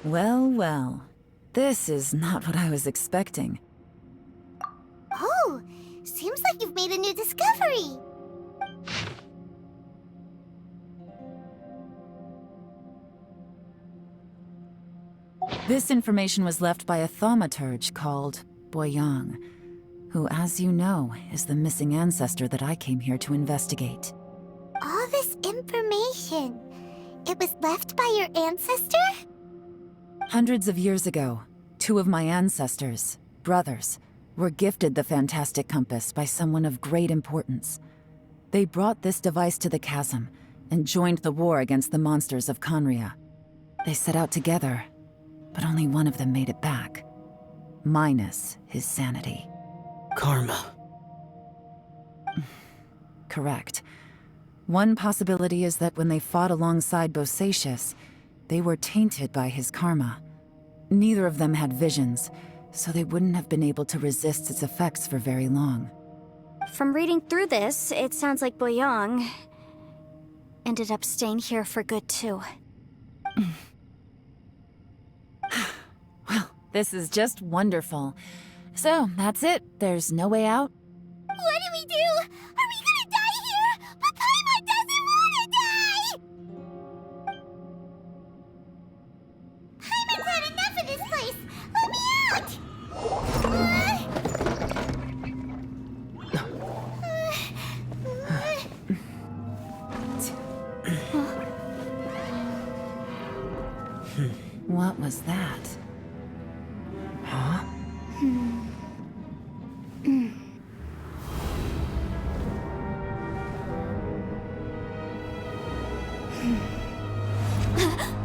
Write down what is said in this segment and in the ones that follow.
Well, well. This is not what I was expecting. Oh, seems like you've made a new discovery. This information was left by a thaumaturge called Boyang, who, as you know, is the missing ancestor that I came here to investigate. All this information, it was left by your ancestor? Hundreds of years ago, two of my ancestors, brothers, were gifted the fantastic compass by someone of great importance. They brought this device to the chasm and joined the war against the monsters of Conria. They set out together, but only one of them made it back, minus his sanity. Karma. Correct. One possibility is that when they fought alongside Bosacius, they were tainted by his karma. Neither of them had visions, so they wouldn't have been able to resist its effects for very long. From reading through this, it sounds like Boyang ended up staying here for good too. Well, this is just wonderful. So, that's it. There's no way out? What do we do? Are we gonna die here? But Paimon doesn't wanna die! Paimon's had enough of this place! Let me out! What was that? Huh?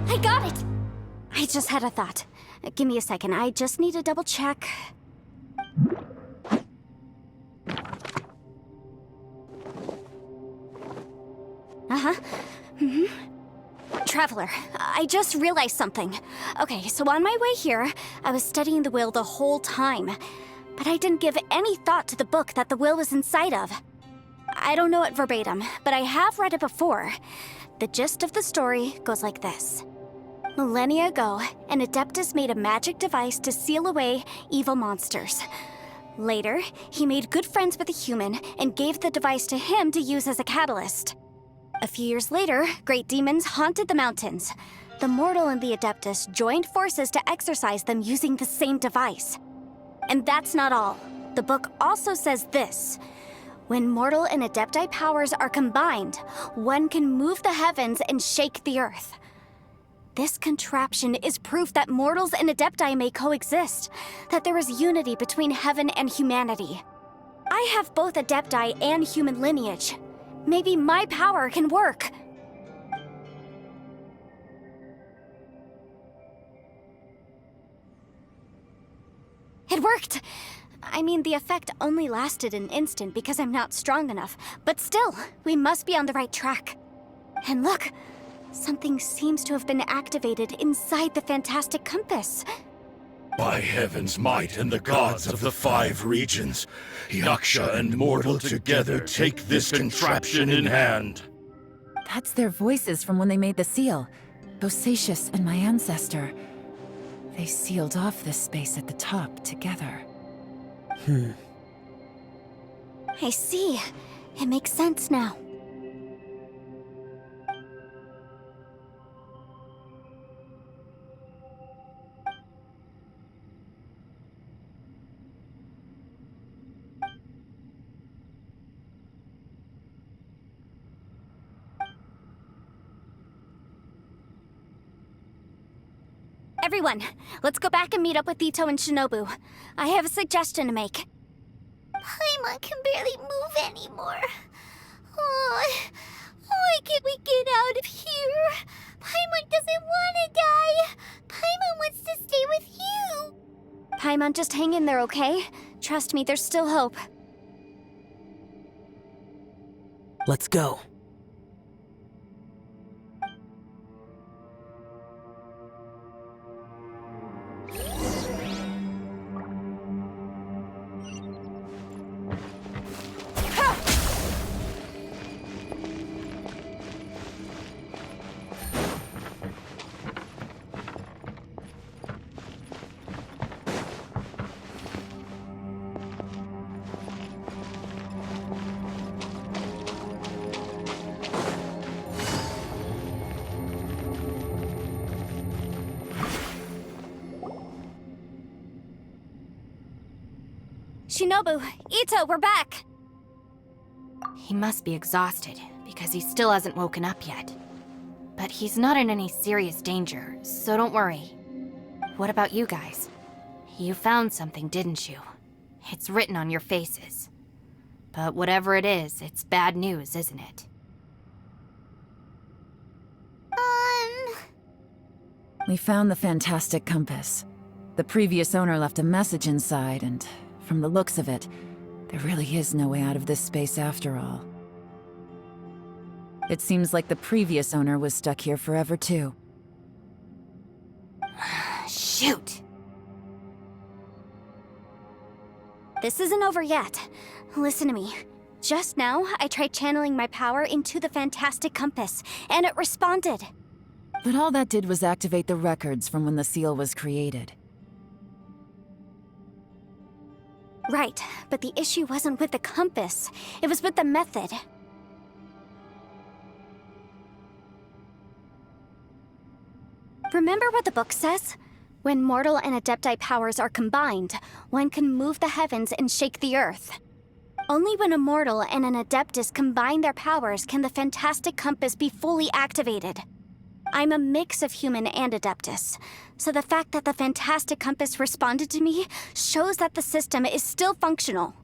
I got it! I just had a thought. Give me a second, I just need to double check. Traveler, I just realized something. Okay, so on my way here, I was studying the will the whole time. But I didn't give any thought to the book that the will was inside of. I don't know it verbatim, but I have read it before. The gist of the story goes like this. Millennia ago, an Adeptus made a magic device to seal away evil monsters. Later, he made good friends with a human and gave the device to him to use as a catalyst. A few years later, great demons haunted the mountains. The mortal and the Adeptus joined forces to exorcise them using the same device. And that's not all. The book also says this. When mortal and Adepti powers are combined, one can move the heavens and shake the earth. This contraption is proof that mortals and Adepti may coexist, that there is unity between heaven and humanity. I have both Adepti and human lineage. Maybe my power can work. It worked! I mean, the effect only lasted an instant because I'm not strong enough, but still, we must be on the right track. And look, something seems to have been activated inside the fantastic compass. By heaven's might and the gods of the 5 regions, Yaksha and mortal together take this contraption in hand. That's their voices from when they made the seal. Bosacius and my ancestor. They sealed off this space at the top together. I see. It makes sense now. Everyone, let's go back and meet up with Ito and Shinobu. I have a suggestion to make. Paimon can barely move anymore. Oh, why can't we get out of here? Paimon doesn't want to die. Paimon wants to stay with you. Paimon, just hang in there, okay? Trust me, there's still hope. Let's go. Shinobu, Ito, we're back! He must be exhausted, because he still hasn't woken up yet. But he's not in any serious danger, so don't worry. What about you guys? You found something, didn't you? It's written on your faces. But whatever it is, it's bad news, isn't it? We found the fantastic compass. The previous owner left a message inside, and from the looks of it, there really is no way out of this space after all. It seems like the previous owner was stuck here forever too. Shoot! This isn't over yet. Listen to me. Just now, I tried channeling my power into the fantastic compass, and it responded. But all that did was activate the records from when the seal was created. Right, but the issue wasn't with the compass. It was with the method. Remember what the book says? When mortal and adepti powers are combined, one can move the heavens and shake the earth. Only when a mortal and an adeptus combine their powers can the fantastic compass be fully activated. I'm a mix of human and adeptus, so the fact that the fantastic compass responded to me shows that the system is still functional.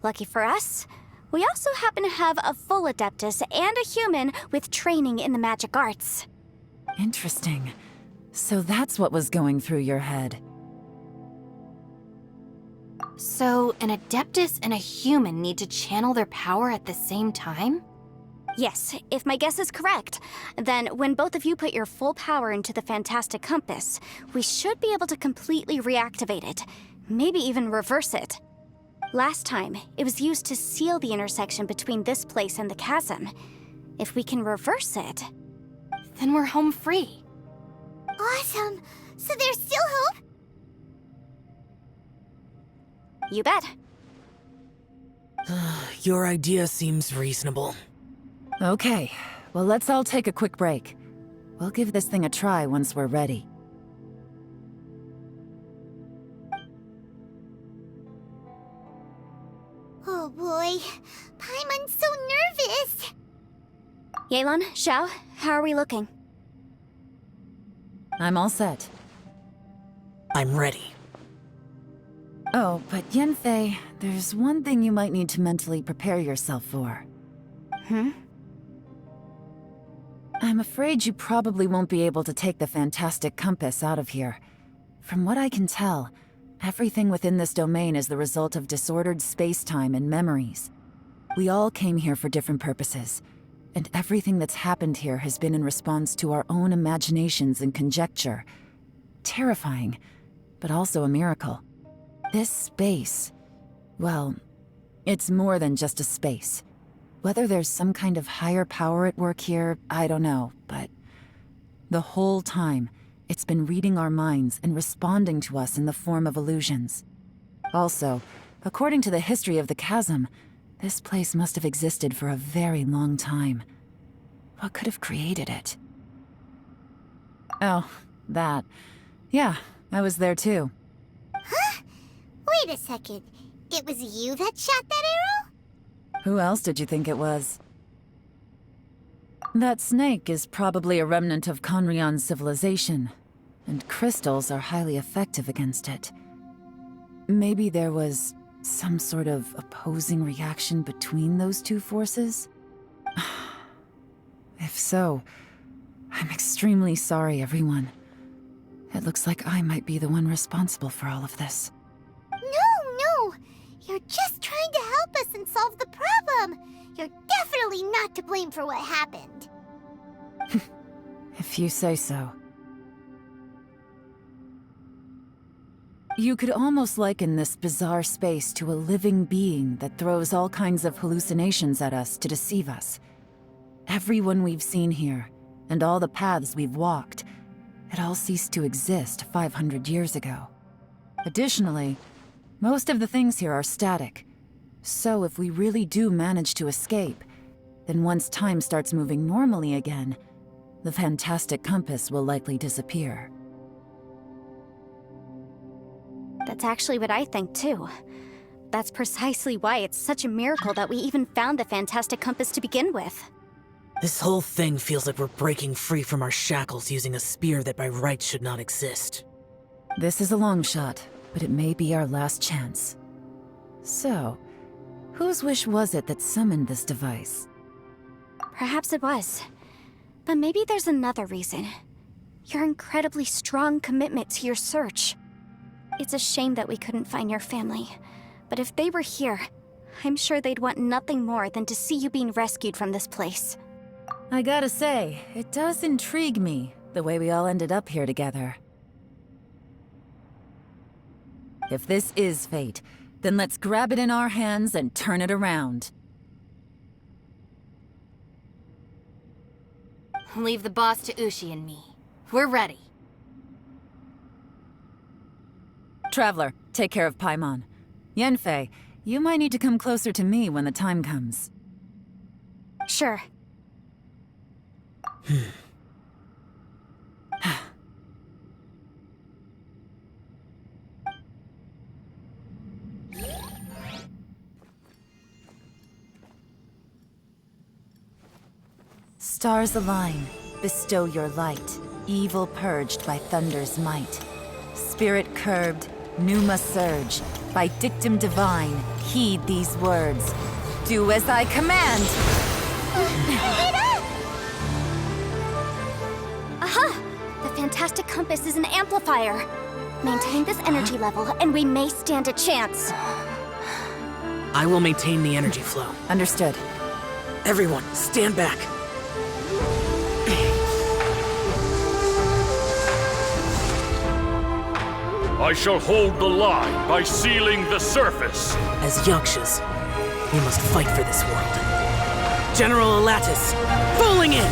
Lucky for us, we also happen to have a full adeptus and a human with training in the magic arts. Interesting. So that's what was going through your head. So, an Adeptus and a human need to channel their power at the same time? Yes, if my guess is correct, then when both of you put your full power into the fantastic compass, we should be able to completely reactivate it, maybe even reverse it. Last time, it was used to seal the intersection between this place and the chasm. If we can reverse it, Then we're home free. Awesome! So there's still hope? you bet. Your idea seems reasonable. Okay, well let's all take a quick break. We'll give this thing a try once we're ready. Oh boy, Paimon's so nervous! Yelan, Xiao, how are we looking? I'm all set. I'm ready. Oh, but Yanfei, there's one thing you might need to mentally prepare yourself for. I'm afraid you probably won't be able to take the fantastic compass out of here. From what I can tell, everything within this domain is the result of disordered space-time and memories. We all came here for different purposes, and everything that's happened here has been in response to our own imaginations and conjecture. Terrifying, but also a miracle. This space, well, it's more than just a space. Whether there's some kind of higher power at work here, I don't know, but the whole time, it's been reading our minds and responding to us in the form of illusions. Also, according to the history of the chasm, this place must have existed for a very long time. What could have created it? Oh, that. Yeah, I was there too. Wait a second. It was you that shot that arrow? Who else did you think it was? That snake is probably a remnant of Conrion's civilization, and crystals are highly effective against it. Maybe there was some sort of opposing reaction between those two forces? If so, I'm extremely sorry, everyone. It looks like I might be the one responsible for all of this. No! You're just trying to help us and solve the problem! You're definitely not to blame for what happened. If you say so. You could almost liken this bizarre space to a living being that throws all kinds of hallucinations at us to deceive us. Everyone we've seen here, and all the paths we've walked, it all ceased to exist 500 years ago. Additionally, most of the things here are static. So if we really do manage to escape, then once time starts moving normally again, the fantastic compass will likely disappear. That's actually what I think too. That's precisely why it's such a miracle that we even found the fantastic compass to begin with. This whole thing feels like we're breaking free from our shackles using a spear that by rights should not exist. This is a long shot, but it may be our last chance. So, whose wish was it that summoned this device? Perhaps it was. But maybe there's another reason. Your incredibly strong commitment to your search. It's a shame that we couldn't find your family. But if they were here, I'm sure they'd want nothing more than to see you being rescued from this place. I gotta say, it does intrigue me, the way we all ended up here together. If this is fate, then let's grab it in our hands and turn it around. Leave the boss to Ushi and me. We're ready. Traveler, take care of Paimon. Yanfei, you might need to come closer to me when the time comes. Sure. Stars align, bestow your light, evil purged by thunder's might. Spirit curbed, pneuma surge, by dictum divine, heed these words. Do as I command! Aha! The fantastic compass is an amplifier. Maintain this energy level, and we may stand a chance. I will maintain the energy flow. Understood. Everyone, stand back. I shall hold the line by sealing the surface. As Yakshas, we must fight for this world. General Alatus, falling in!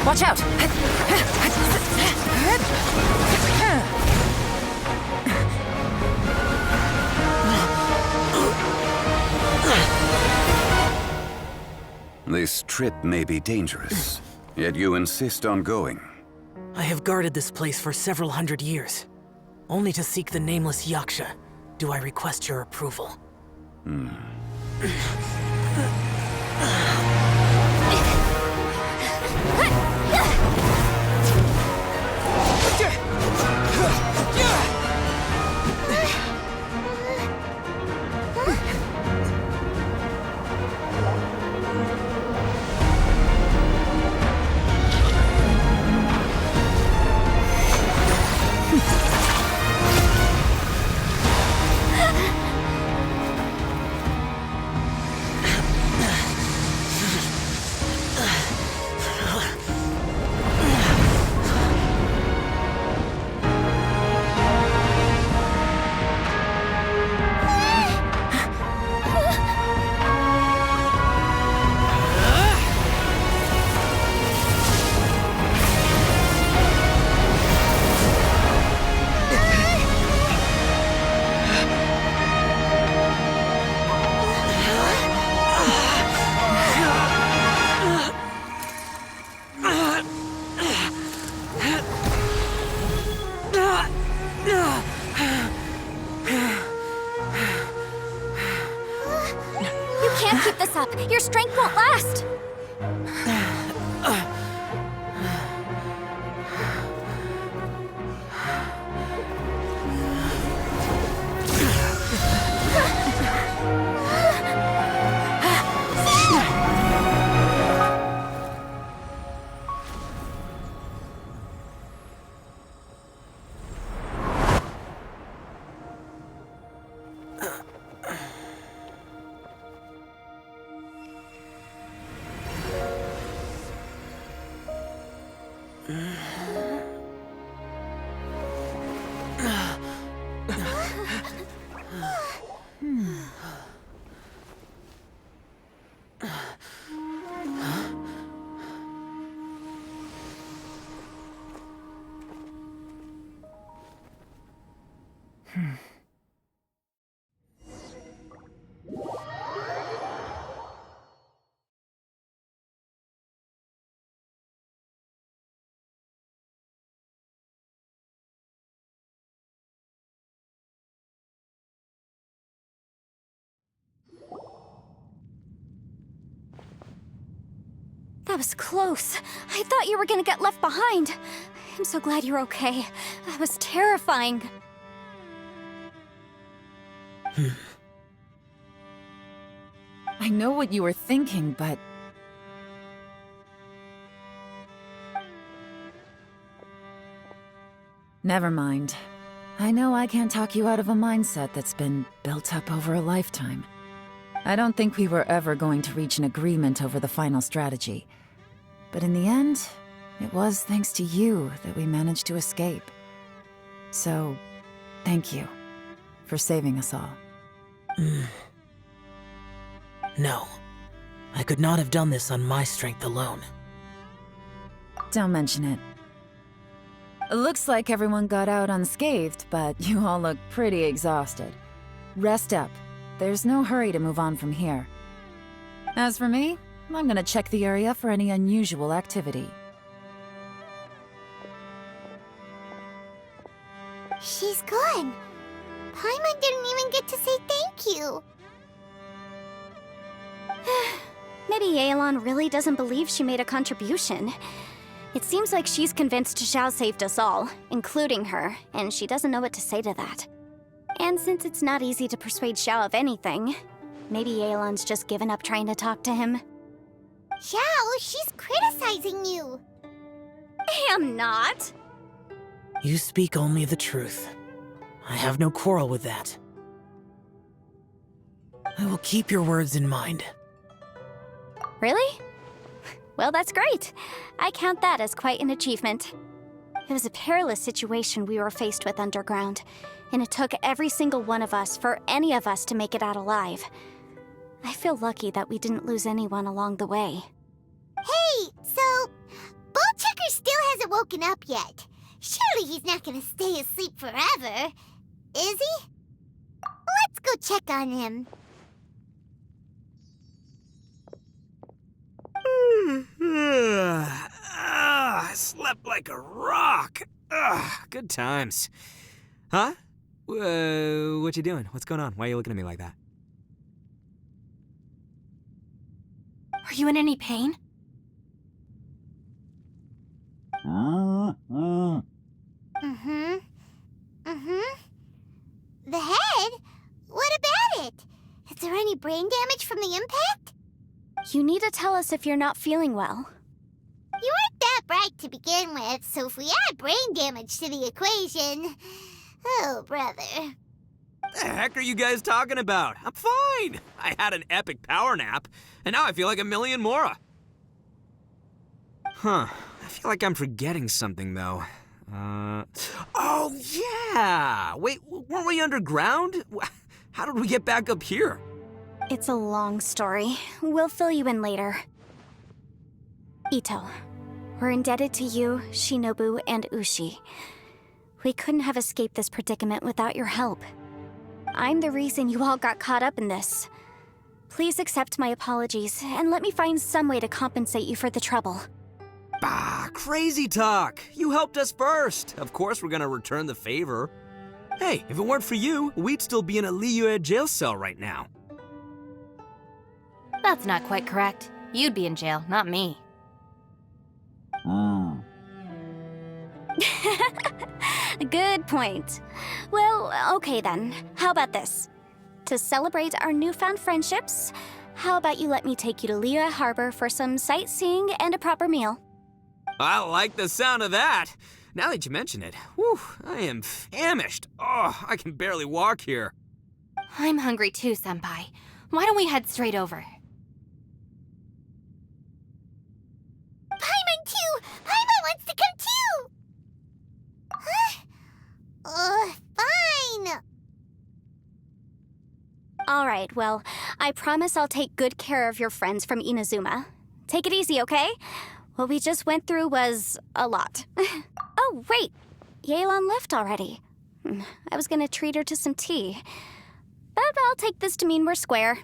Watch out! This trip may be dangerous, yet you insist on going. I have guarded this place for several hundred years. Only to seek the nameless Yaksha, do I request your approval. You can't keep this up. Your strength won't last. That was close. I thought you were gonna get left behind. I'm so glad you're okay. That was terrifying. I know what you were thinking, but... Never mind. I know I can't talk you out of a mindset that's been built up over a lifetime. I don't think we were ever going to reach an agreement over the final strategy. But in the end, it was thanks to you that we managed to escape. So, thank you for saving us all. No. I could not have done this on my strength alone. Don't mention it. It looks like everyone got out unscathed, but you all look pretty exhausted. Rest up. There's no hurry to move on from here. As for me, I'm gonna check the area for any unusual activity. She's gone. Paimon didn't even get to say thank you. Maybe Yelan really doesn't believe she made a contribution. It seems like she's convinced Xiao saved us all, including her, and she doesn't know what to say to that. And since it's not easy to persuade Xiao of anything, maybe Yelan's just given up trying to talk to him. Xiao, she's criticizing you. I'm not. You speak only the truth. I have no quarrel with that. I will keep your words in mind. Really? Well, that's great. I count that as quite an achievement. It was a perilous situation we were faced with underground, and it took every single one of us for any of us to make it out alive. I feel lucky that we didn't lose anyone along the way. Hey, so Bullchecker still hasn't woken up yet. Surely he's not gonna stay asleep forever, is he? Let's go check on him. I slept like a rock. Good times. Huh? What you doing? What's going on? Why are you looking at me like that? Are you in any pain? The head? What about it? Is there any brain damage from the impact? You need to tell us if you're not feeling well. You weren't that bright to begin with, so if we add brain damage to the equation... Oh, brother. The heck are you guys talking about? I'm fine. I had an epic power nap, and now I feel like a million more. Huh. I feel like I'm forgetting something, though. Oh, yeah! Wait, weren't we underground? How did we get back up here? It's a long story. We'll fill you in later. Ito, we're indebted to you, Shinobu, and Ushi. We couldn't have escaped this predicament without your help. I'm the reason you all got caught up in this. Please accept my apologies, and let me find some way to compensate you for the trouble. Bah, crazy talk! You helped us first! Of course we're gonna return the favor. Hey, if it weren't for you, we'd still be in a Liyue jail cell right now. That's not quite correct. You'd be in jail, not me. Good point. Well, okay then. How about this? To celebrate our newfound friendships, how about you let me take you to Liyue Harbor for some sightseeing and a proper meal? I like the sound of that! Now that you mention it, whew, I am famished. Oh, I can barely walk here. I'm hungry too, Senpai. Why don't we head straight over? Paimon too! Paimon wants to come too! Fine! Alright, well, I promise I'll take good care of your friends from Inazuma. Take it easy, okay? What we just went through was a lot. Oh, wait! Yelan left already. I was gonna treat her to some tea. But I'll take this to mean we're square.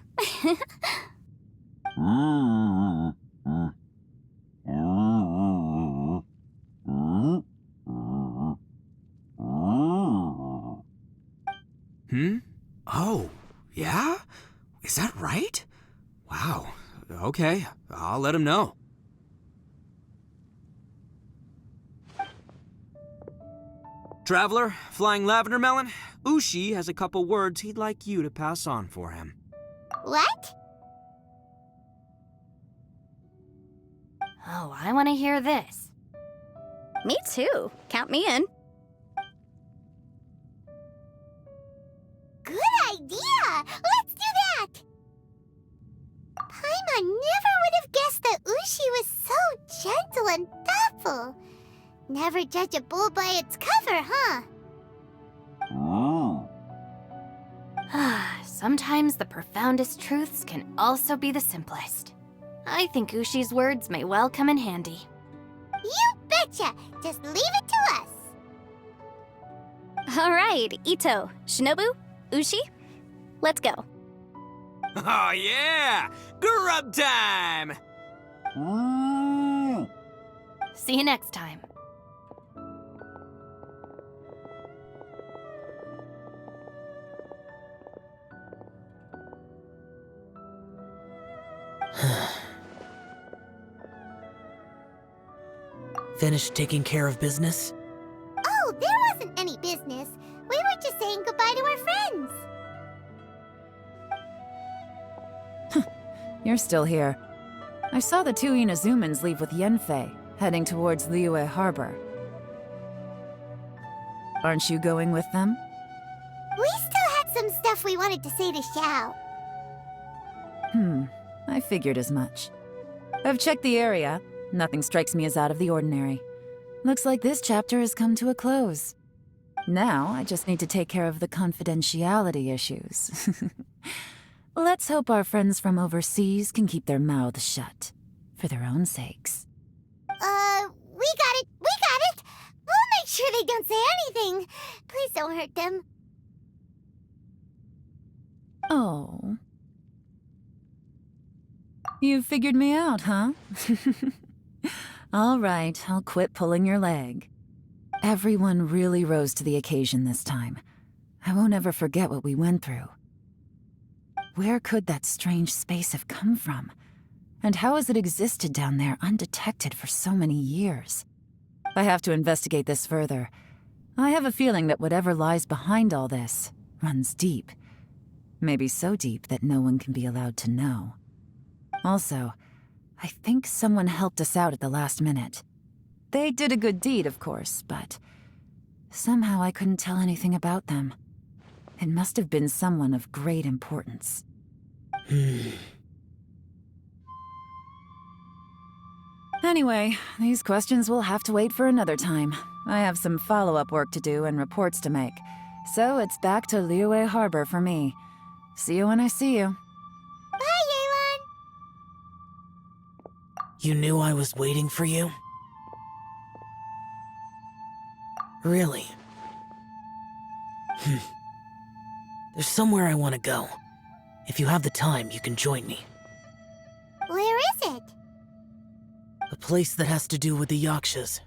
Oh, yeah? Is that right? Wow. Okay, I'll let him know. Traveler, Flying Lavender Melon, Ushi has a couple words he'd like you to pass on for him. What? Oh, I want to hear this. Me too. Count me in. Good idea! Let's do that! Paimon never would have guessed that Ushi was so gentle and thoughtful. Never judge a bull by its cover, huh? Sometimes the profoundest truths can also be the simplest. I think Ushi's words may well come in handy. You betcha! Just leave it to us! All right, Ito, Shinobu, Ushi, let's go. Oh yeah! Grub time! See you next time. Finished taking care of business? Oh, there wasn't any business. We were just saying goodbye to our friends. You're still here. I saw the two Inazumans leave with Yenfei, heading towards Liyue Harbor. Aren't you going with them? We still had some stuff we wanted to say to Xiao. I figured as much. I've checked the area. Nothing strikes me as out of the ordinary. Looks like this chapter has come to a close. Now, I just need to take care of the confidentiality issues. Let's hope our friends from overseas can keep their mouths shut. For their own sakes. We got it! We got it! We'll make sure they don't say anything. Please don't hurt them. Oh. You figured me out, huh? All right, I'll quit pulling your leg. Everyone really rose to the occasion this time. I won't ever forget what we went through. Where could that strange space have come from? And how has it existed down there undetected for so many years? I have to investigate this further. I have a feeling that whatever lies behind all this runs deep. Maybe so deep that no one can be allowed to know. Also, I think someone helped us out at the last minute. They did a good deed, of course, but somehow I couldn't tell anything about them. It must have been someone of great importance. Anyway, these questions will have to wait for another time. I have some follow-up work to do and reports to make. So it's back to Liyue Harbor for me. See you when I see you. Bye, Yelan! You knew I was waiting for you? Really? There's somewhere I want to go. If you have the time, you can join me. Where is it? A place that has to do with the Yakshas.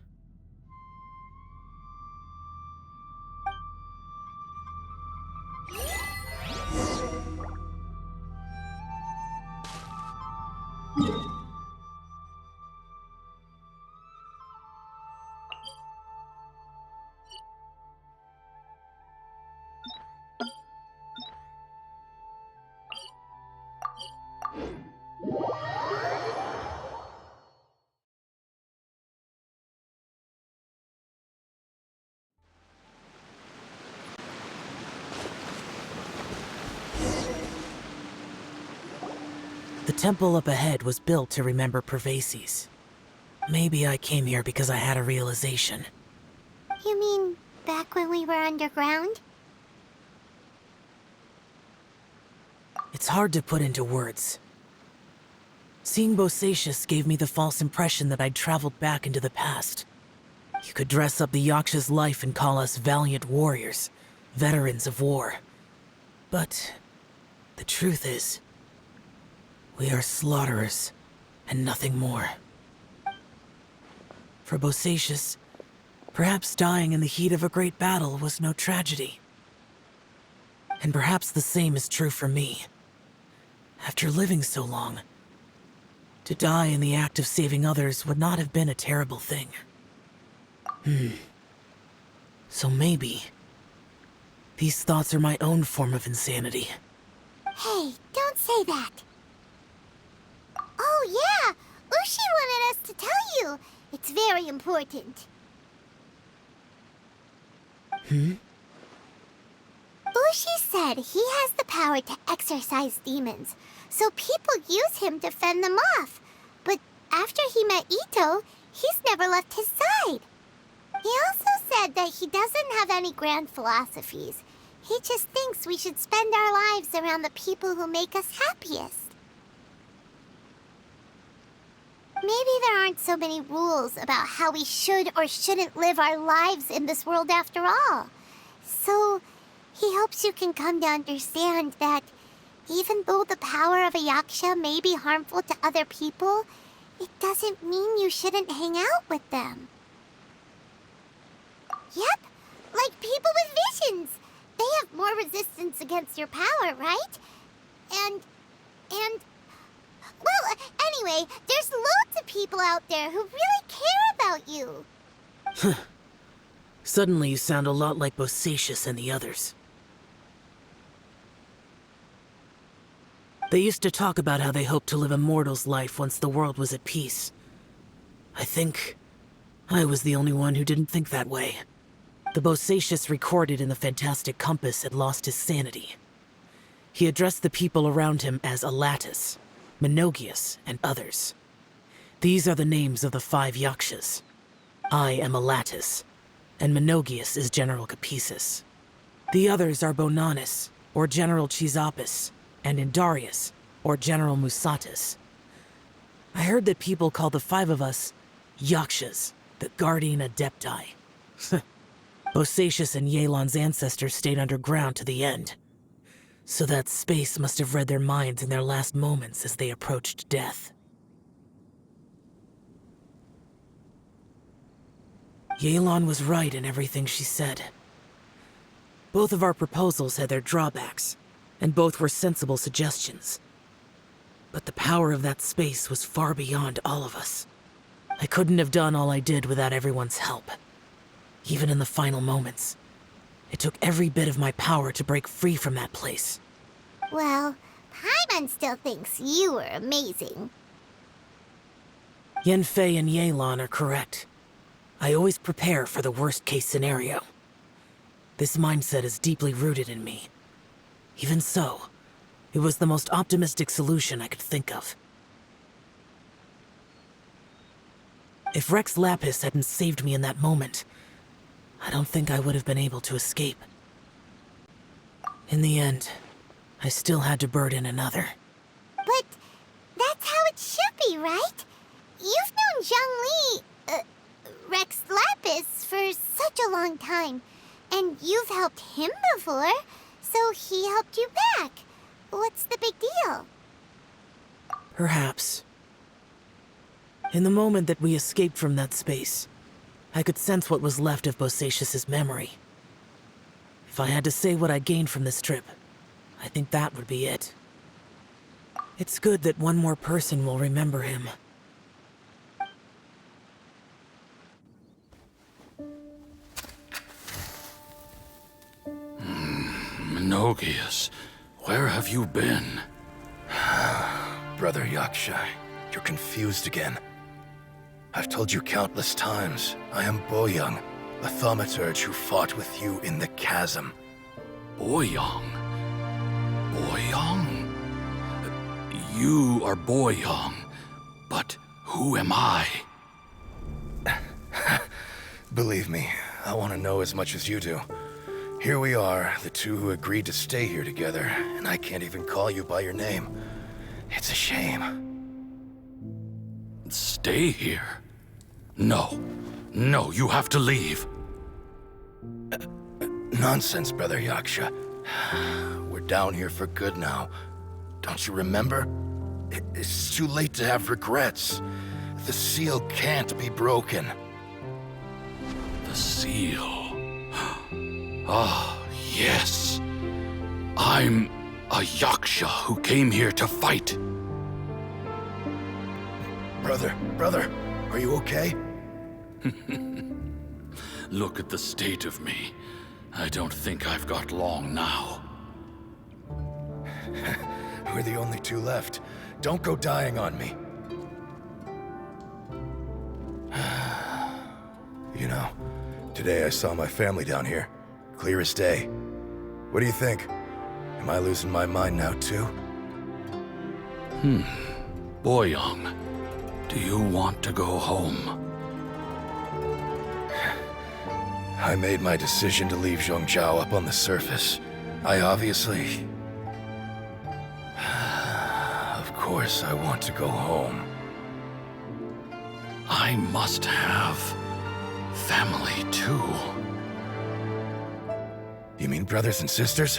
The temple up ahead was built to remember Pervases. Maybe I came here because I had a realization. You mean back when we were underground? It's hard to put into words. Seeing Bosacius gave me the false impression that I'd traveled back into the past. You could dress up the Yaksha's life and call us valiant warriors, veterans of war. But the truth is, we are slaughterers, and nothing more. For Bosacius, perhaps dying in the heat of a great battle was no tragedy. And perhaps the same is true for me. After living so long, to die in the act of saving others would not have been a terrible thing. So maybe these thoughts are my own form of insanity. Hey, don't say that. Oh yeah, Ushi wanted us to tell you. It's very important. Ushi said he has the power to exorcise demons, so people use him to fend them off. But after he met Ito, he's never left his side. He also said that he doesn't have any grand philosophies. He just thinks we should spend our lives around the people who make us happiest. Maybe there aren't so many rules about how we should or shouldn't live our lives in this world after all. So, he hopes you can come to understand that even though the power of a yaksha may be harmful to other people, it doesn't mean you shouldn't hang out with them. Yep, like people with visions. They have more resistance against your power, right? And... Well, anyway, there's loads of people out there who really care about you. Suddenly you sound a lot like Bosacius and the others. They used to talk about how they hoped to live a mortal's life once the world was at peace. I think I was the only one who didn't think that way. The Bosacius recorded in the Fantastic Compass had lost his sanity. He addressed the people around him as Alatus, Menogius, and others. These are the names of the 5 yakshas. I am Alatus, and Menogius is General Capisis. The others are Bonanis, or General Chisapis, and Indarius, or General Musatus. I heard that people call the 5 of us yakshas, the Guardian Adepti. Bosacius and Yelan's ancestors stayed underground to the end. So that space must have read their minds in their last moments as they approached death. Yelan was right in everything she said. Both of our proposals had their drawbacks, and both were sensible suggestions. But the power of that space was far beyond all of us. I couldn't have done all I did without everyone's help. Even in the final moments, it took every bit of my power to break free from that place. Well, Paimon still thinks you were amazing. Yanfei and Yelan are correct. I always prepare for the worst-case scenario. This mindset is deeply rooted in me. Even so, it was the most optimistic solution I could think of. If Rex Lapis hadn't saved me in that moment, I don't think I would have been able to escape. In the end, I still had to burden another. But that's how it should be, right? You've known Zhang Li, Rex Lapis, for such a long time. And you've helped him before, so he helped you back. What's the big deal? Perhaps. In the moment that we escaped from that space, I could sense what was left of Bosacius's memory. If I had to say what I gained from this trip, I think that would be it. It's good that one more person will remember him. Menogius, where have you been? Brother Yaksha, you're confused again. I've told you countless times, I am Boyoung, the thaumaturge who fought with you in the chasm. Boyoung? Boyoung? You are Boyoung, but who am I? Believe me, I want to know as much as you do. Here we are, the two who agreed to stay here together, and I can't even call you by your name. It's a shame. Stay here? No. No, you have to leave. Nonsense, Brother Yaksha. We're down here for good now. Don't you remember? It's too late to have regrets. The seal can't be broken. The seal. Ah, yes. I'm a Yaksha who came here to fight. Brother, are you okay? Look at the state of me. I don't think I've got long now. We're the only two left. Don't go dying on me. You know, today I saw my family down here. Clear as day. What do you think? Am I losing my mind now too? Boyoung, do you want to go home? I made my decision to leave Zhongzhou up on the surface. I obviously... Of course I want to go home. I must have family too. You mean brothers and sisters?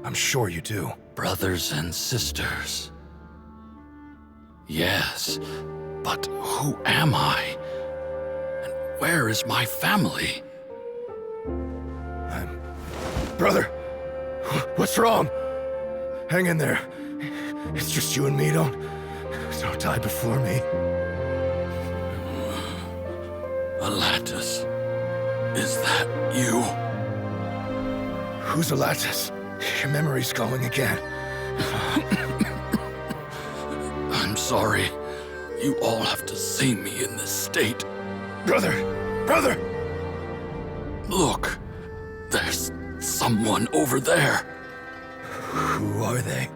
I'm sure you do. Brothers and sisters. Yes, but who am I? And where is my family? Brother! What's wrong? Hang in there. It's just you and me, don't die before me. Alatus, is that you? Who's Alatus? Your memory's going again. I'm sorry. You all have to see me in this state. Brother! Brother! Look, there's someone over there. Who are they?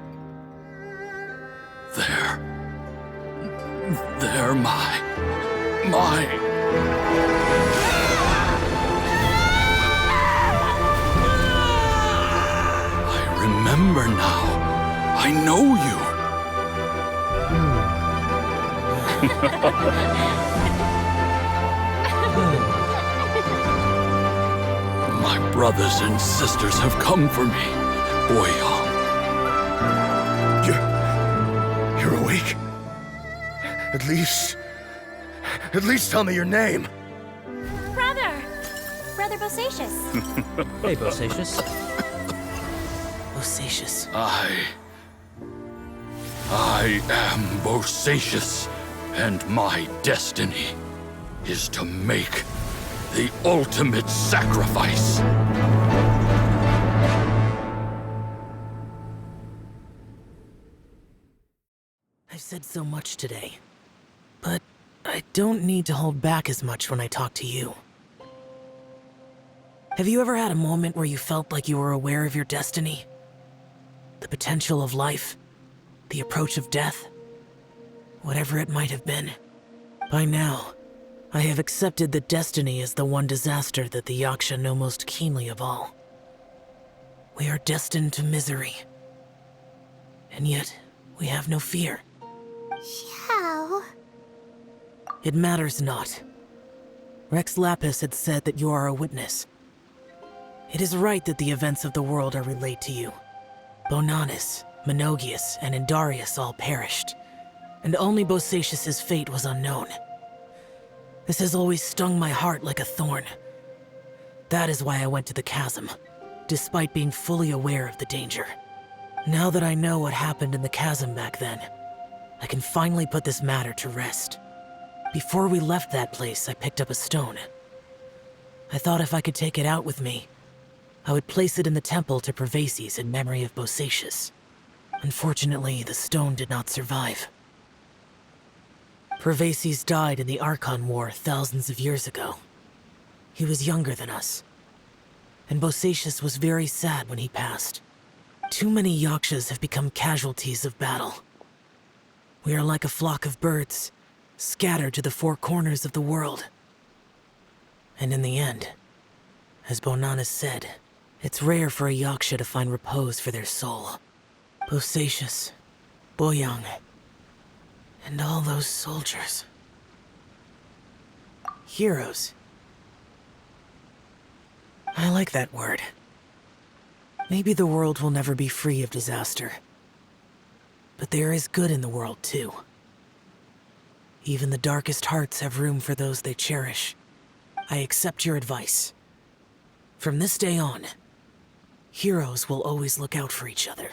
They're my... I remember now. I know you. My brothers and sisters have come for me, Boyoung. You're awake? At least tell me your name. Brother Bosacious. Hey, Bosacious. Bosacious. I am Bosacious, and my destiny is to make the ultimate sacrifice. I've said so much today, but I don't need to hold back as much when I talk to you. Have you ever had a moment where you felt like you were aware of your destiny? The potential of life? The approach of death? Whatever it might have been. By now, I have accepted that destiny is the one disaster that the Yaksha know most keenly of all. We are destined to misery. And yet, we have no fear. How? It matters not. Rex Lapis had said that you are a witness. It is right that the events of the world are relayed to you. Bonanis, Menogius, and Indarius all perished, and only Bosacious's fate was unknown. This has always stung my heart like a thorn. That is why I went to the chasm, despite being fully aware of the danger. Now that I know what happened in the chasm back then, I can finally put this matter to rest. Before we left that place, I picked up a stone. I thought if I could take it out with me, I would place it in the temple to Pervases in memory of Bosacious. Unfortunately, the stone did not survive. Pervases died in the Archon War thousands of years ago. He was younger than us, and Bosacious was very sad when he passed. Too many Yakshas have become casualties of battle. We are like a flock of birds, scattered to the four corners of the world. And in the end, as Bonanis said, it's rare for a Yaksha to find repose for their soul. Bosacious, Boyoung, and all those soldiers. Heroes. I like that word. Maybe the world will never be free of disaster. But there is good in the world, too. Even the darkest hearts have room for those they cherish. I accept your advice. From this day on, heroes will always look out for each other.